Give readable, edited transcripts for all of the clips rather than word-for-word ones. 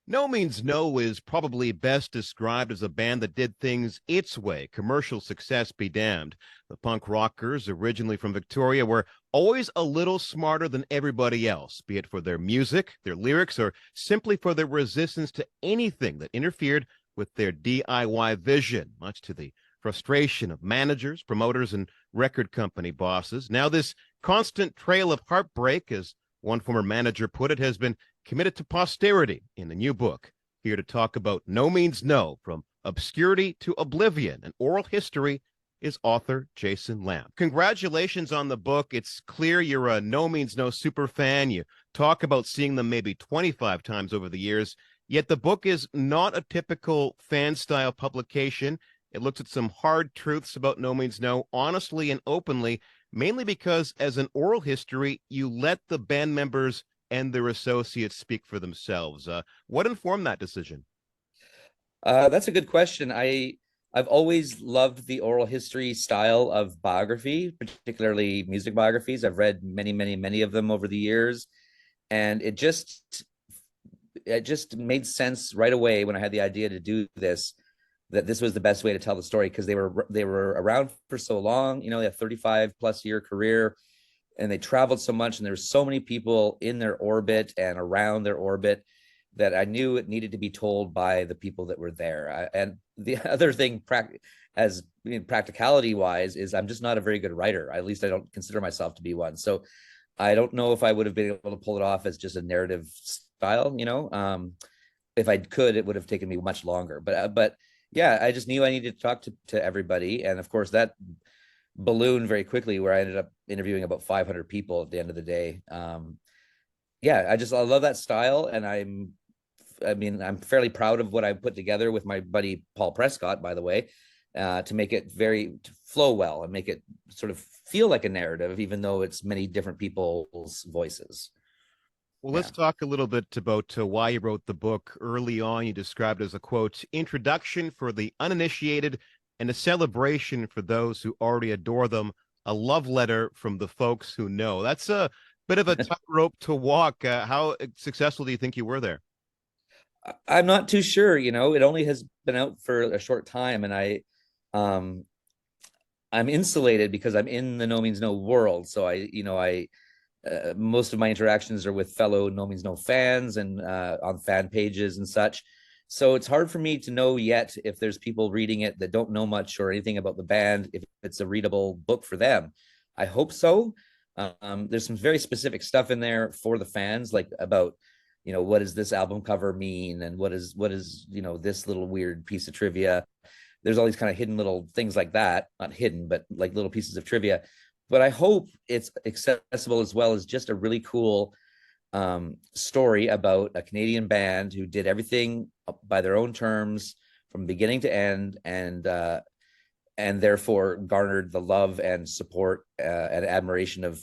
No Means No is probably best described as a band that did things its way, commercial success be damned. The punk rockers, originally from Victoria, were always a little smarter than everybody else, be it for their music, their lyrics, or simply for their resistance to anything that interfered with their DIY vision, much to the frustration of managers, promoters, and record company bosses. Now, this constant trail of heartbreak, as one former manager put it, has been committed to posterity in the new book. Here to talk about No Means No, From Obscurity to Oblivion, an oral history, is author Jason Lamb. Congratulations on the book. It's clear you're a No Means No super fan. You talk about seeing them maybe 25 times over the years, yet the book is not a typical fan-style publication. It looks at some hard truths about No Means No, honestly and openly, mainly because as an oral history, you let the band members and their associates speak for themselves. What informed that decision? That's a good question. I've always loved the oral history style of biography, particularly music biographies. I've read many, many, many of them over the years, and it just made sense right away when I had the idea to do this, that this was the best way to tell the story, because they were around for so long. They have 35 plus year career, and they traveled so much, and there's so many people in their orbit and around their orbit that I knew it needed to be told by the people that were there. And the other thing, practicality wise, is I'm just not a very good writer. At least I don't consider myself to be one. So I don't know if I would have been able to pull it off as just a narrative style. If I could, it would have taken me much longer. But yeah, I just knew I needed to talk to everybody, and of course that ballooned very quickly, where I ended up interviewing about 500 people at the end of the day. Yeah, I love that style, and I'm fairly proud of what I put together with my buddy Paul Prescott, by the way, to make it to flow well and make it sort of feel like a narrative, even though it's many different people's voices. Well, Yeah. let's talk a little bit about why you wrote the book. Early on, you described it as a quote, introduction for the uninitiated and a celebration for those who already adore them, a love letter from the folks who know. That's a bit of a tightrope to walk. How successful do you think you were there? I'm not too sure. It only has been out for a short time, and um, I'm insulated because I'm in the No Means No world. So I most of my interactions are with fellow No Means No fans and on fan pages and such. So it's hard for me to know yet if there's people reading it that don't know much or anything about the band, if it's a readable book for them. I hope so. There's some very specific stuff in there for the fans, like about what does this album cover mean, and what is this little weird piece of trivia. There's all these kind of hidden little things like that, not hidden, but like little pieces of trivia. But I hope it's accessible as well as just a really cool story about a Canadian band who did everything by their own terms from beginning to end, and therefore garnered the love and support and admiration of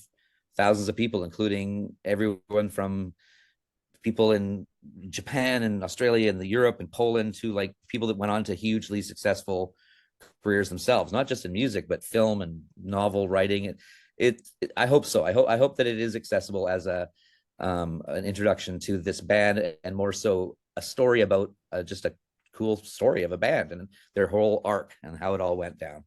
thousands of people, including everyone from people in Japan and Australia and Europe and Poland, to like people that went on to hugely successful careers themselves, not just in music, but film and novel writing. I hope so. I hope that it is accessible as an introduction to this band, and more so a story about just a cool story of a band and their whole arc and how it all went down.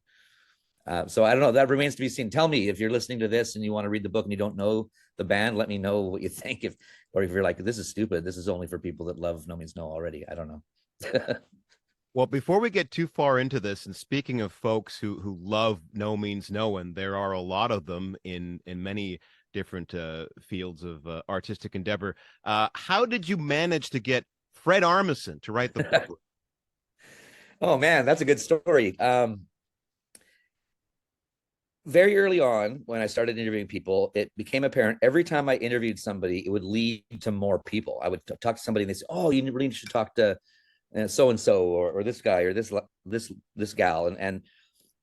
So I don't know. That remains to be seen. Tell me if you're listening to this and you want to read the book and you don't know the band. Let me know what you think. Or if you're like, this is stupid, this is only for people that love No Means No already. I don't know. Well, before we get too far into this, and speaking of folks who love No Means No, and there are a lot of them in many different fields of artistic endeavor, how did you manage to get Fred Armisen to write the book? Oh man, that's a good story. Very early on, when I started interviewing people, it became apparent every time I interviewed somebody, it would lead to more people. I would talk to somebody and they say, "Oh, you really should talk to so and so, or this guy, or this gal," and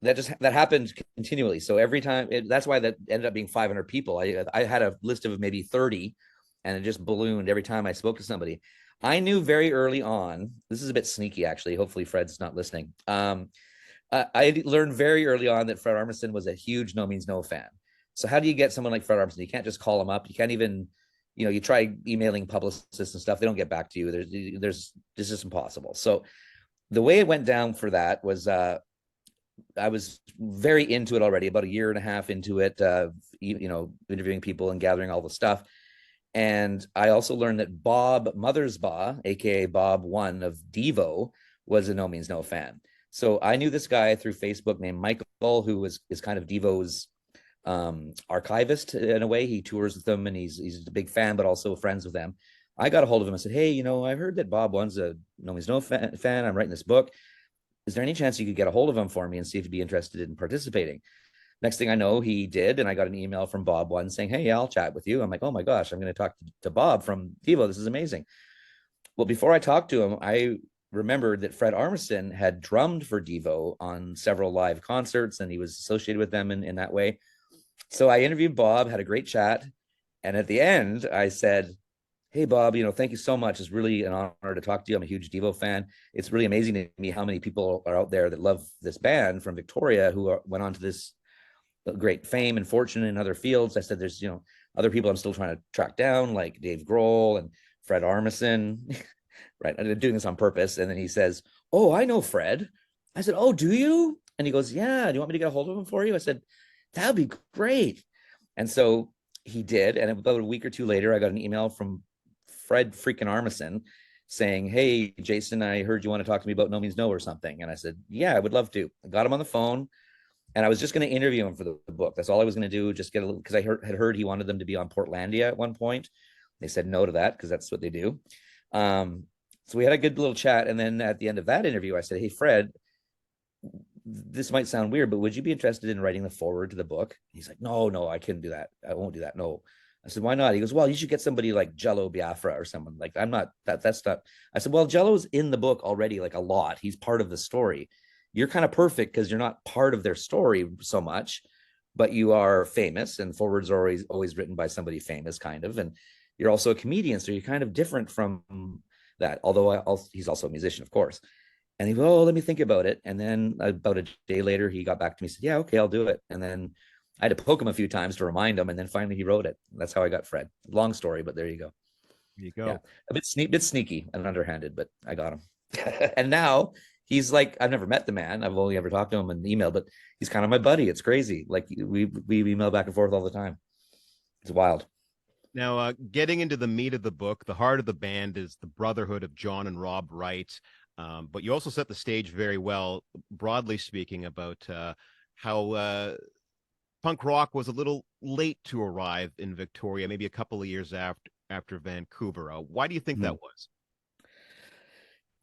that happened continually. So every time, that's why that ended up being 500 people. I had a list of maybe 30, and it just ballooned every time I spoke to somebody. I knew very early on. This is a bit sneaky, actually. Hopefully, Fred's not listening. I learned very early on that Fred Armisen was a huge No Means No fan. So how do you get someone like Fred Armisen? You can't just call him up. You can't even, you try emailing publicists and stuff, they don't get back to you. There's this is impossible. So the way it went down for that was I was very into it already, about a year and a half into it, interviewing people and gathering all the stuff. And I also learned that Bob Mothersbaugh, aka Bob One of Devo, was a No Means No fan. So I knew this guy through Facebook named Michael, who is kind of Devo's archivist in a way. He tours with them, and he's a big fan, but also friends with them. I got a hold of him and said, "Hey, I heard that Bob One's a No Means No fan. I'm writing this book. Is there any chance you could get a hold of him for me and see if he'd be interested in participating?" Next thing I know, he did, and I got an email from Bob One saying, "Hey, I'll chat with you." I'm like, "Oh my gosh, I'm going to talk to Bob from Devo. This is amazing." Well, before I talked to him, I remembered that Fred Armisen had drummed for Devo on several live concerts, and he was associated with them in that way. So I interviewed Bob, had a great chat, and at the end, I said, "Hey, Bob, thank you so much. It's really an honor to talk to you. I'm a huge Devo fan. It's really amazing to me how many people are out there that love this band from Victoria who went on to this great fame and fortune in other fields." I said, "There's, other people I'm still trying to track down, like Dave Grohl and Fred Armisen." Right. I'm doing this on purpose. And then he says, "Oh, I know Fred." I said, "Oh, do you?" And he goes, "Yeah. Do you want me to get a hold of him for you?" I said, "That'd be great." And so he did. And about a week or two later, I got an email from Fred freaking Armisen saying, "Hey, Jason, I heard you want to talk to me about No Means No or something." And I said, "Yeah, I would love to." I got him on the phone, and I was just going to interview him for the book. That's all I was going to do. Just get a little, because I had heard he wanted them to be on Portlandia at one point. They said no to that because that's what they do. So we had a good little chat. And then at the end of that interview, I said, "Hey, Fred, this might sound weird, but would you be interested in writing the foreword to the book?" He's like, No, I couldn't do that. I won't do that. No. I said, "Why not?" He goes, "Well, you should get somebody like Jello Biafra or someone." Like, I'm not, that's not. I said, "Well, Jello's in the book already, like a lot. He's part of the story. You're kind of perfect because you're not part of their story so much, but you are famous, and forwards are always written by somebody famous, kind of. And you're also a comedian, so you're kind of different from that. Although he's also a musician, of course." And he goes, "Oh, let me think about it." And then about a day later, he got back to me and said, "Yeah, okay, I'll do it." And then I had to poke him a few times to remind him. And then finally he wrote it. That's how I got Fred. Long story, but there you go. There you go. Yeah. A bit sneaky and underhanded, but I got him. And now he's like, I've never met the man. I've only ever talked to him in email, but he's kind of my buddy. It's crazy. Like we email back and forth all the time. It's wild. Now, getting into the meat of the book, the heart of the band is the brotherhood of John and Rob Wright. But you also set the stage very well, broadly speaking, about how punk rock was a little late to arrive in Victoria, maybe a couple of years after Vancouver. Why do you think that was?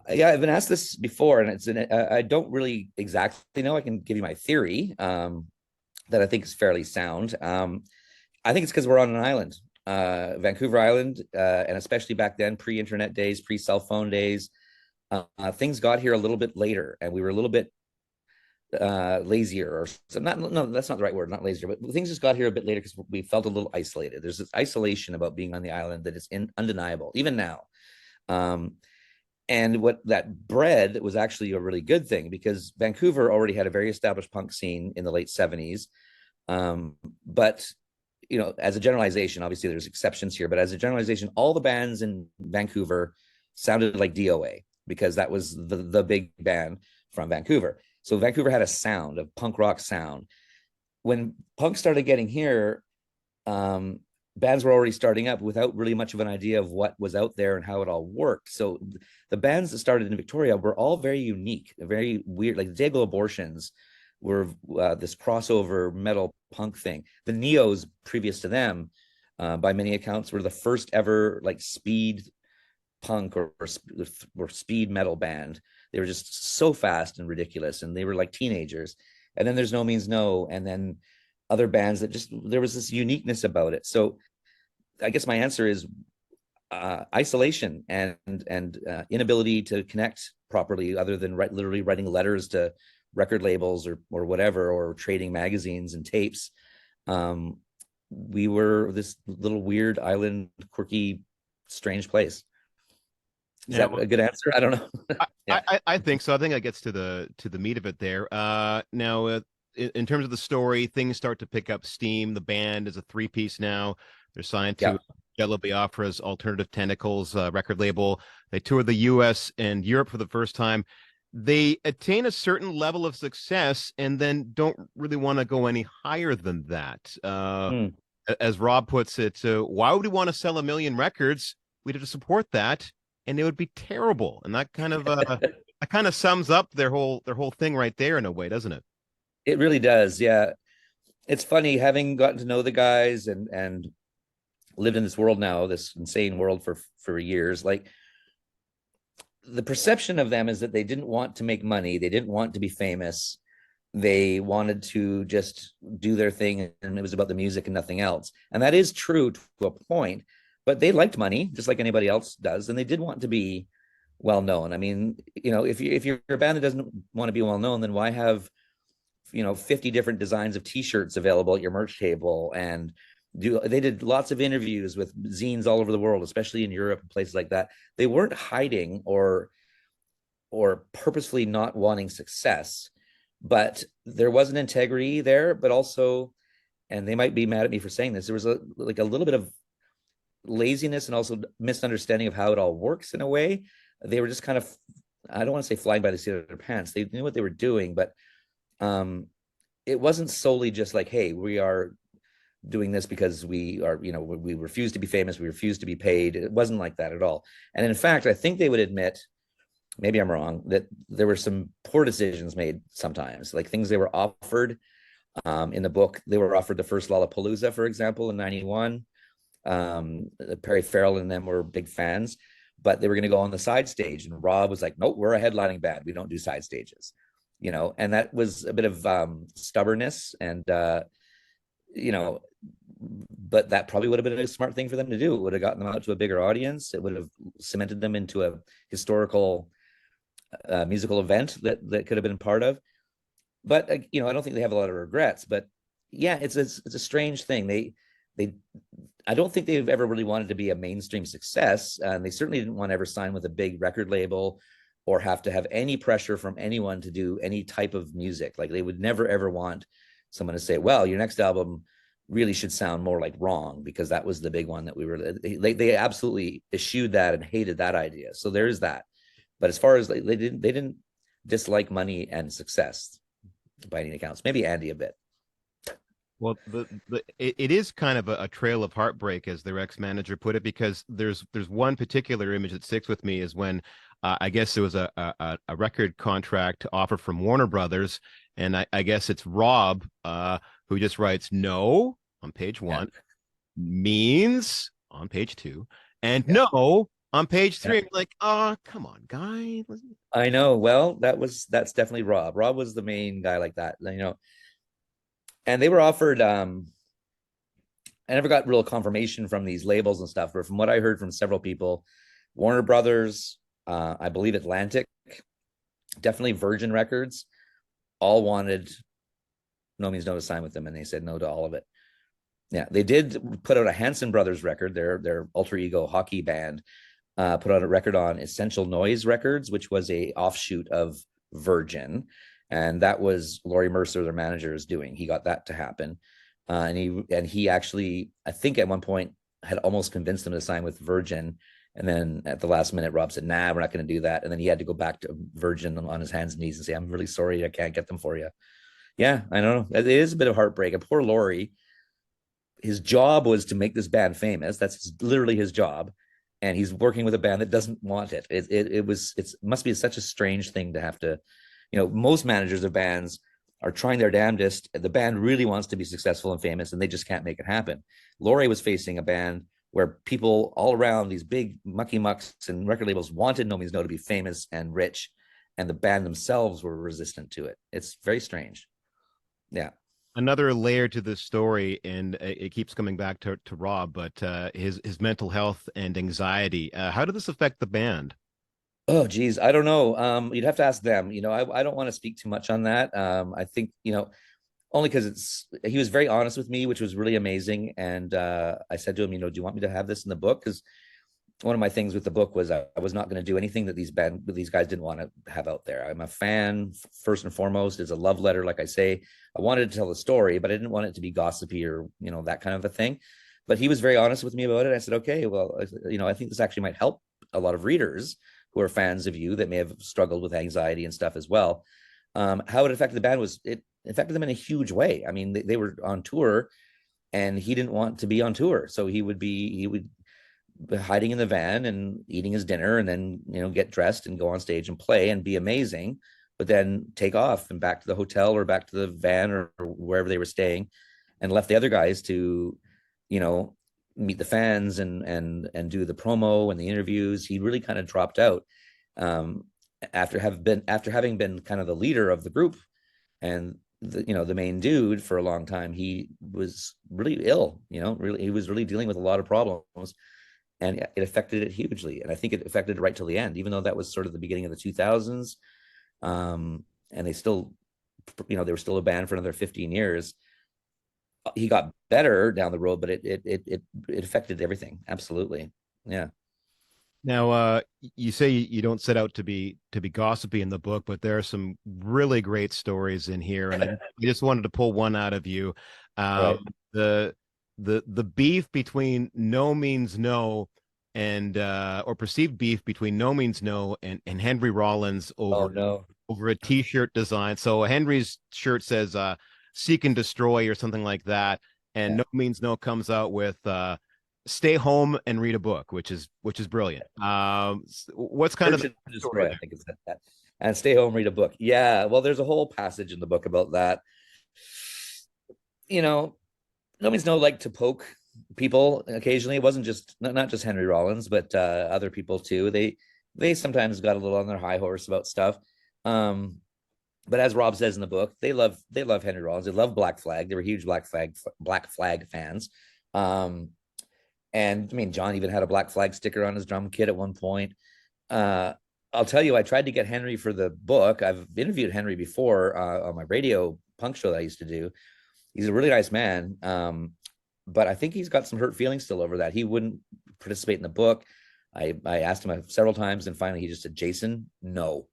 Yeah, I've been asked this before, and I don't really exactly know. I can give you my theory that I think is fairly sound. I think it's because we're on an island, Vancouver Island, and especially back then, pre-internet days, pre-cell phone days. Things got here a little bit later, and we were a little bit lazier, or so not. No, that's not the right word. Not lazier, but things just got here a bit later because we felt a little isolated. There's this isolation about being on the island that is undeniable, even now. And what that bred was actually a really good thing, because Vancouver already had a very established punk scene in the late 70s. But as a generalization, obviously there's exceptions here, but as a generalization, all the bands in Vancouver sounded like DOA, because that was the big band from Vancouver. So Vancouver had a sound, a punk rock sound. When punk started getting here, bands were already starting up without really much of an idea of what was out there and how it all worked. So the bands that started in Victoria were all very unique, very weird. Like the Dago Abortions were this crossover metal punk thing. The Neos, previous to them, by many accounts, were the first ever like speed punk or speed metal band. They were just so fast and ridiculous, and they were like teenagers. And then there's No Means No, and then other bands that just, there was this uniqueness about it. So I guess my answer is isolation and inability to connect properly, other than literally writing letters to record labels or whatever, or trading magazines and tapes. We were this little weird island, quirky, strange place. Is that a good answer? I don't know. Yeah. I think so. I think that gets to the meat of it there. Now, in terms of the story, things start to pick up steam. The band is a three-piece now. They're signed to Jello Biafra's Alternative Tentacles record label. They tour the US and Europe for the first time. They attain a certain level of success and then don't really want to go any higher than that. Hmm. As Rob puts it, why would we want to sell a million records? We'd have to support that, and it would be terrible. And that kind of sums up their whole thing right there in a way, doesn't it? It really does. Yeah. It's funny having gotten to know the guys and lived in this world now, this insane world for years. Like the perception of them is that they didn't want to make money, they didn't want to be famous, they wanted to just do their thing, and it was about the music and nothing else. And that is true to a point, but they liked money just like anybody else does, and they did want to be well known. I mean, if you're a band that doesn't want to be well known, then why have 50 different designs of t-shirts available at your merch table? And they did lots of interviews with zines all over the world, especially in Europe and places like that. They weren't hiding or purposefully not wanting success, but there was an integrity there. But also, and they might be mad at me for saying this, there was a little bit of laziness and also misunderstanding of how it all works in a way. They were just kind of, I don't want to say flying by the seat of their pants. They knew what they were doing, but it wasn't solely just like, hey, we are doing this because we are, we refuse to be famous, we refuse to be paid. It wasn't like that at all. And in fact, I think they would admit, maybe I'm wrong, that there were some poor decisions made sometimes, like things they were offered. In the book, they were offered the first Lollapalooza, for example, in '91. Perry Farrell and them were big fans, but they were going to go on the side stage, and Rob was like, nope, we're a headlining band, we don't do side stages. And that was a bit of stubbornness, and but that probably would have been a smart thing for them to do. It would have gotten them out to a bigger audience. It would have cemented them into a historical musical event that could have been part of. But I don't think they have a lot of regrets. But yeah, it's a strange thing. They I don't think they've ever really wanted to be a mainstream success, and they certainly didn't want to ever sign with a big record label or have to have any pressure from anyone to do any type of music. Like they would never ever want someone to say, well, your next album really should sound more like Wrong, because that was the big one that they absolutely eschewed that and hated that idea. So there's that. But as far as they didn't dislike money and success by any accounts. Maybe Andy a bit. Well, it is kind of a trail of heartbreak, as their ex-manager put it, because there's one particular image that sticks with me is when I guess there was a record contract offer from Warner Brothers, and I guess it's Rob who just writes no on page one, means on page two, and no on page three. I'm like, oh, come on, guy. I know. Well, that's definitely Rob. Rob was the main guy like that, and they were offered. I never got real confirmation from these labels and stuff, but from what I heard from several people, Warner Brothers, I believe Atlantic, definitely Virgin Records, all wanted No Means No to sign with them, and they said no to all of it. Yeah, they did put out a Hanson Brothers record, their alter ego hockey band, put out a record on Essential Noise Records, which was a offshoot of Virgin, and that was Laurie Mercer, their manager, is doing. He got that to happen, and he actually, I think at one point, had almost convinced them to sign with Virgin, and then at the last minute, Rob said, "Nah, we're not going to do that." And then he had to go back to Virgin on his hands and knees and say, "I'm really sorry, I can't get them for you." Yeah, I don't know. It is a bit of heartbreak. And poor Laurie, his job was to make this band famous. That's literally his job, and he's working with a band that doesn't want it. It must be such a strange thing to have to, most managers of bands are trying their damnedest. The band really wants to be successful and famous, and they just can't make it happen. Laurie was facing a band where people all around, these big mucky mucks and record labels, wanted No Means No to be famous and rich, and the band themselves were resistant to it. It's very strange. Yeah. Another layer to this story, and it keeps coming back to Rob, but his mental health and anxiety. How did this affect the band? Oh, geez, I don't know. You'd have to ask them. I don't want to speak too much on that. I think only because he was very honest with me, which was really amazing. And I said to him, do you want me to have this in the book? Because one of my things with the book was I was not going to do anything that these guys didn't want to have out there. I'm a fan, first and foremost. It's a love letter, like I say. I wanted to tell the story, but I didn't want it to be gossipy or that kind of a thing. but he was very honest with me about it. I said, okay, well, I think this actually might help a lot of readers who are fans of you that may have struggled with anxiety and stuff as well. How it affected the band was it affected them in a huge way. I mean, they were on tour, and he didn't want to be on tour, so he would be hiding in the van and eating his dinner, and then get dressed and go on stage and play and be amazing, but then take off and back to the hotel or back to the van or wherever they were staying, and left the other guys to meet the fans and do the promo and the interviews. He really kind of dropped out, after having been kind of the leader of the group and the main dude for a long time. He was really ill, really, he was really dealing with a lot of problems, and it affected it hugely. And I think it affected it right till the end, even though that was sort of the beginning of the 2000s. And they still, they were still a band for another 15 years. He got better down the road, but it affected everything. Absolutely. Yeah. Now, you say you don't set out to be gossipy in the book, but there are some really great stories in here, and I just wanted to pull one out of you. Right. The beef between No Means No and or perceived beef between No Means No and Henry Rollins Oh no. over a T-shirt design. So Henry's shirt says "Seek and Destroy" or something like that, and Yeah. No Means No comes out with "Stay home and read a book," which is brilliant. What's kind of Search the and story destroy, I there? think it's that. And stay home, read a book. Yeah. Well, there's a whole passage in the book about that. You know, No Means No like to poke people occasionally. It wasn't just not just Henry Rollins, but other people too. They sometimes got a little on their high horse about stuff. Um, but as Rob says in the book, they love Henry Rollins. They love Black Flag. They were huge Black Flag fans. Um, and I mean, John even had a Black Flag sticker on his drum kit at one point. Uh, I'll tell you, I tried to get Henry for the book. I've interviewed Henry before on my radio punk show that I used to do. He's a really nice man. But I think he's got some hurt feelings still over that. He wouldn't participate in the book. I asked him several times, and finally he just said, Jason, no.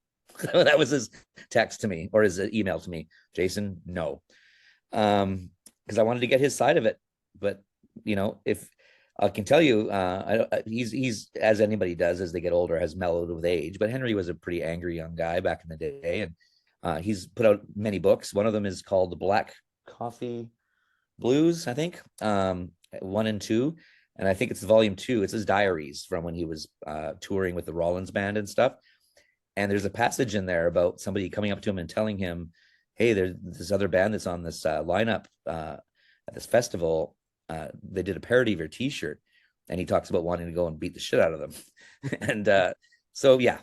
That was his text to me, or his email to me. Jason, no. Because I wanted to get his side of it. But if I can tell you, he's as anybody does as they get older, has mellowed with age. But Henry was a pretty angry young guy back in the day, and he's put out many books. One of them is called The Black Coffee Blues, I think, 1 and 2, and I think it's volume 2. It's his diaries from when he was touring with the Rollins band and stuff. And there's a passage in there about somebody coming up to him and telling him, "Hey, there's this other band that's on this lineup at this festival. They did a parody of your T-shirt," and he talks about wanting to go and beat the shit out of them. And so yeah,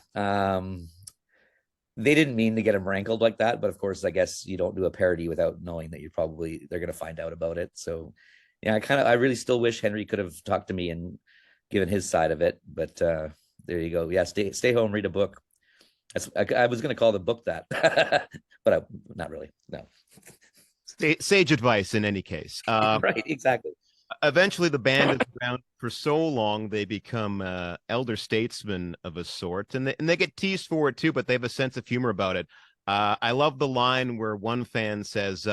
they didn't mean to get him rankled like that, but of course, I guess you don't do a parody without knowing that they're going to find out about it. So yeah, I really still wish Henry could have talked to me and given his side of it. But there you go. Yeah, stay home, read a book. I was going to call the book that, but not really. No. Sage advice in any case. Right. Exactly. Eventually, the band is around for so long they become elder statesmen of a sort, and they get teased for it too, but they have a sense of humor about it. I love the line where one fan says,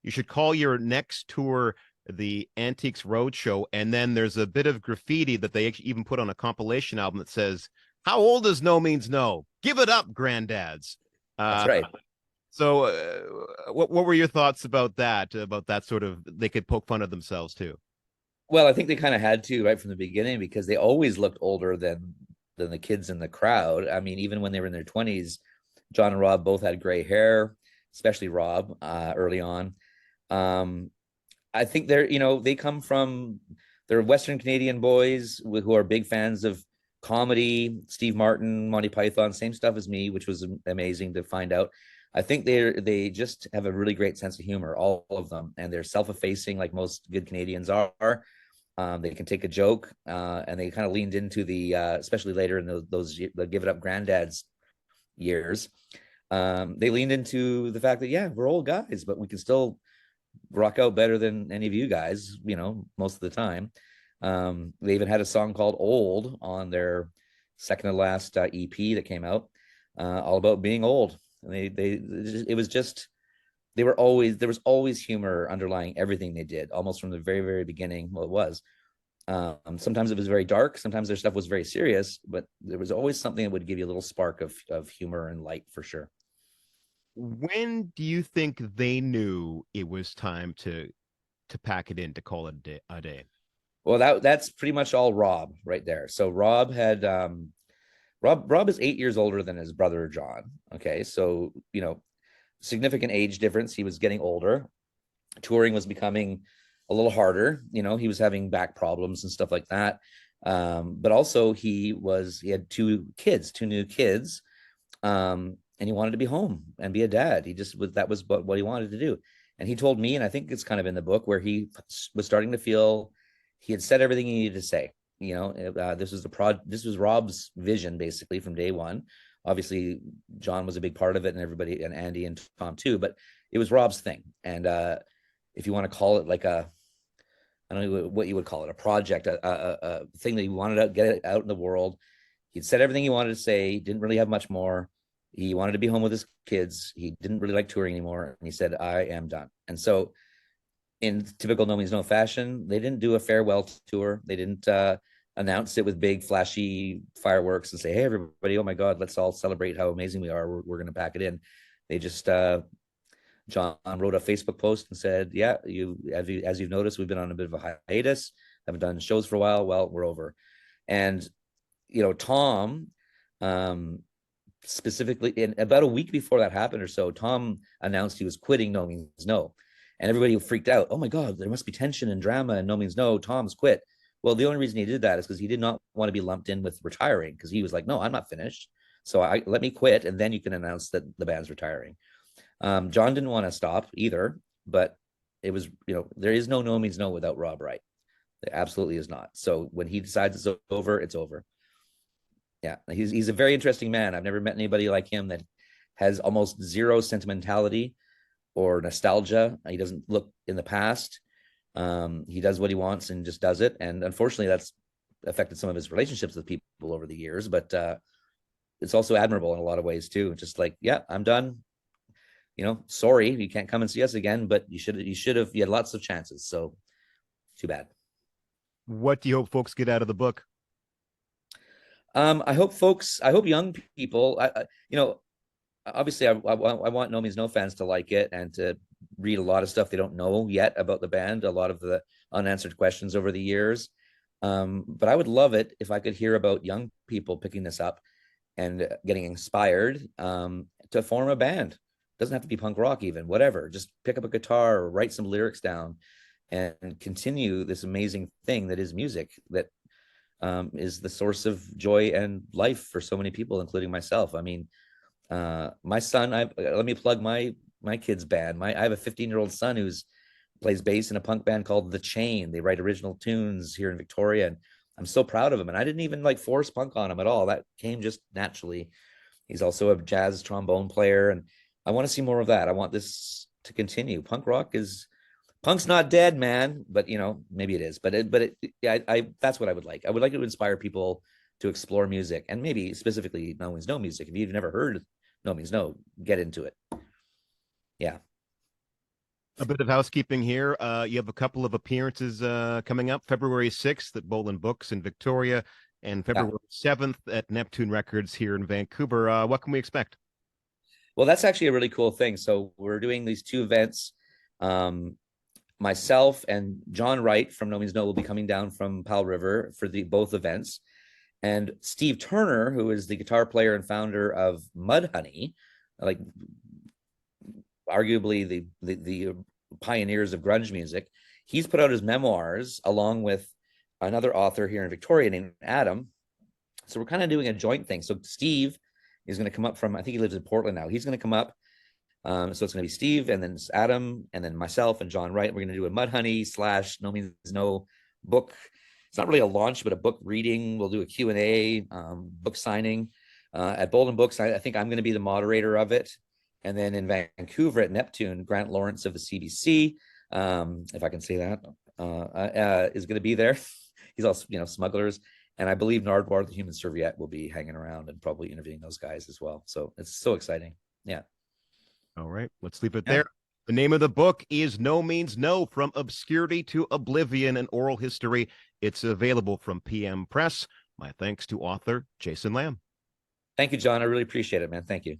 "You should call your next tour the Antiques Roadshow," and then there's a bit of graffiti that they even put on a compilation album that says, "How old is No Means No? Give it up, granddads." That's Uh, right. so, what were your thoughts about that? About that sort of they could poke fun of themselves too. Well, I think they kind of had to right from the beginning because they always looked older than the kids in the crowd. I mean, even when they were in their 20s, John and Rob both had gray hair, especially Rob early on. Um, I think they come from they're Western Canadian boys who are big fans of comedy, Steve Martin, Monty Python, same stuff as me, which was amazing to find out. I think they just have a really great sense of humor, all of them, and they're self-effacing like most good Canadians are. They can take a joke, and they kind of leaned into especially later in the Give It Up Granddads years. They leaned into the fact that yeah, we're old guys, but we can still rock out better than any of you guys, most of the time. They even had a song called "Old" on their second to last EP that came out, all about being old. And it was just there was always humor underlying everything they did, almost from the very, very beginning. Well, it was Sometimes it was very dark, sometimes their stuff was very serious, but there was always something that would give you a little spark of humor and light, for sure. When do you think they knew it was time to pack it in, to call it a day? Well, that's pretty much all Rob right there. So Rob is 8 years older than his brother John. Okay, so significant age difference. He was getting older. Touring was becoming a little harder. He was having back problems and stuff like that. But also he had two new kids, and he wanted to be home and be a dad. That was what he wanted to do. And he told me, and I think it's kind of in the book, where he was starting to feel he had said everything he needed to say. This was Rob's vision basically from day one. Obviously, John was a big part of it, and everybody, and Andy and Tom too. But it was Rob's thing, and if you want to call it like I don't know what you would call it, a project, a thing that he wanted to get it out in the world. He'd said everything he wanted to say. Didn't really have much more. He wanted to be home with his kids. He didn't really like touring anymore, and he said, "I am done." And so, in typical No Means No fashion, they didn't do a farewell tour. They didn't announce it with big flashy fireworks and say, "Hey, everybody! Oh my God, let's all celebrate how amazing we are. We're going to pack it in." They just John wrote a Facebook post and said, "Yeah, as you've noticed, we've been on a bit of a hiatus. Haven't done shows for a while. Well, we're over." And Tom, specifically, in about a week before that happened or so, Tom announced he was quitting No Means No, and everybody freaked out. Oh my God, there must be tension and drama, and No Means No. Tom's quit. Well, the only reason he did that is because he did not want to be lumped in with retiring, because he was like, "No, I'm not finished. So let me quit, and then you can announce that the band's retiring." John didn't want to stop either, but it was, there is no Means No without Rob Wright. There absolutely is not. So when he decides it's over, it's over. Yeah, he's a very interesting man. I've never met anybody like him that has almost zero sentimentality or nostalgia. He doesn't look in the past. He does what he wants and just does it. And unfortunately, that's affected some of his relationships with people over the years. But it's also admirable in a lot of ways too. Just like, yeah, I'm done. Sorry, you can't come and see us again, but you had lots of chances. So too bad. What do you hope folks get out of the book? I hope young people, obviously I want No Means No fans to like it and to read a lot of stuff they don't know yet about the band, a lot of the unanswered questions over the years. But I would love it if I could hear about young people picking this up and getting inspired to form a band. Doesn't have to be punk rock, even whatever. Just pick up a guitar or write some lyrics down and continue this amazing thing that is music, that is the source of joy and life for so many people, including myself. I mean, my son, let me plug my kid's band. I have a 15-year-old son who's plays bass in a punk band called The Chain. They write original tunes here in Victoria, and I'm so proud of him. And I didn't even like force punk on him at all. That came just naturally. He's also a jazz trombone player, and I want to see more of that. I want this to continue. Punk's not dead, man, but maybe it is. I that's what I would like. I would like to inspire people to explore music, and maybe specifically No Means No music. If you've never heard No Means No, get into it. Yeah. A bit of housekeeping here. You have a couple of appearances coming up February 6th at Bolin Books in Victoria and Yeah. February 7th at Neptune Records here in Vancouver. What can we expect? Well, that's actually a really cool thing. So we're doing these two events. Myself and John Wright from No Means No will be coming down from Powell River for both events. And Steve Turner, who is the guitar player and founder of Mudhoney, like arguably the pioneers of grunge music, he's put out his memoirs along with another author here in Victoria named Adam. So we're kind of doing a joint thing. So Steve is going to come up from, I think he lives in Portland now. He's going to come up. So it's going to be Steve, and then Adam, and then myself and John Wright. We're going to do a Mudhoney / No Means No book. It's not really a launch, but a book reading. We'll do a Q&A, book signing at Bolin Books. I think I'm going to be the moderator of it. And then in Vancouver at Neptune, Grant Lawrence of the CBC, if I can say that, is going to be there. He's also, Smugglers. And I believe Nardwar, the Human Serviette, will be hanging around and probably interviewing those guys as well. So it's so exciting. Yeah. All right, let's leave it Yeah. there. The name of the book is No Means No, From Obscurity to Oblivion, an Oral History. It's available from PM Press. My thanks to author Jason Lamb. Thank you, John. I really appreciate it, man. Thank you.